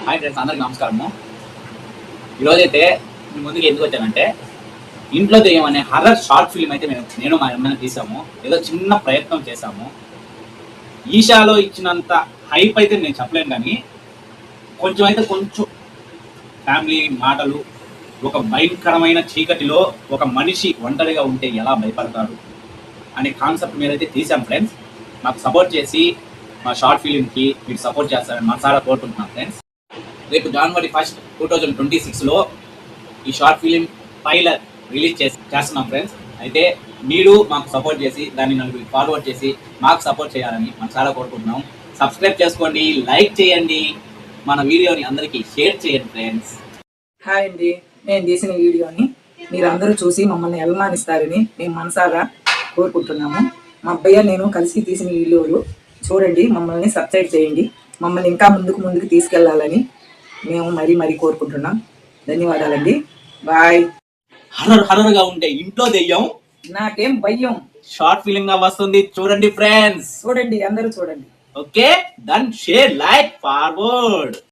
Hi friends, అందరికి నమస్కారము. ఈరోజైతే మీ ముందుకు ఎందుకు వచ్చానంటే, ఇంట్లో దెయ్యం అనే హర్రర్ షార్ట్ ఫిల్మ్ అయితే నేను మా అమ్మాయిని తీసాము. ఏదో చిన్న ప్రయత్నం చేశాము. ఈషాలో ఇచ్చినంత హైప్ అయితే నేను చెప్పలేను, కానీ కొంచెం ఫ్యామిలీ మాటలు, ఒక భయంకరమైన చీకటిలో ఒక మనిషి ఒంటరిగా ఉంటే ఎలా భయపడతాడు అనే కాన్సెప్ట్ మీద అయితే తీసాం ఫ్రెండ్స్. మాకు సపోర్ట్ చేసి మా షార్ట్ ఫిలింకి మీరు సపోర్ట్ చేస్తారని మనసారా కోరుకుంటున్నాను ఫ్రెండ్స్. రేపు January 1, 2026లో ఈ షార్ట్ ఫిలిం ట్రైలర్ రిలీజ్ చేస్తున్నాం ఫ్రెండ్స్. అయితే మీరు మాకు సపోర్ట్ చేసి దాన్ని నలుగురికి ఫార్వర్డ్ చేసి మాకు సపోర్ట్ చేయాలని మనసారా కోరుకుంటున్నాం. సబ్స్క్రైబ్ చేసుకోండి, లైక్ చేయండి, మన వీడియోని అందరికీ షేర్ చేయండి ఫ్రెండ్స్. హాయ్ అండి, నేను తీసిన వీడియోని మీరందరూ చూసి మమ్మల్ని అభిమానిస్తారని మేము మనసారా కోరుకుంటున్నాము. మా అబ్బయ్య నేను కలిసి తీసిన వీడియోలు చూడండి, మమ్మల్ని సబ్స్క్రైబ్ చేయండి. మమ్మల్ని ఇంకా ముందుకు తీసుకెళ్లాలని మేము మరీ కోరుకుంటున్నాం. ధన్యవాదాలండి, బాయ్. హర్రర్గా ఉంటే ఇంట్లో దెయ్యం నాకేం భయం షార్ట్ ఫిలిం గా వస్తుంది, చూడండి ఫ్రెండ్స్. చూడండి, అందరూ చూడండి. Okay, then share, like, forward.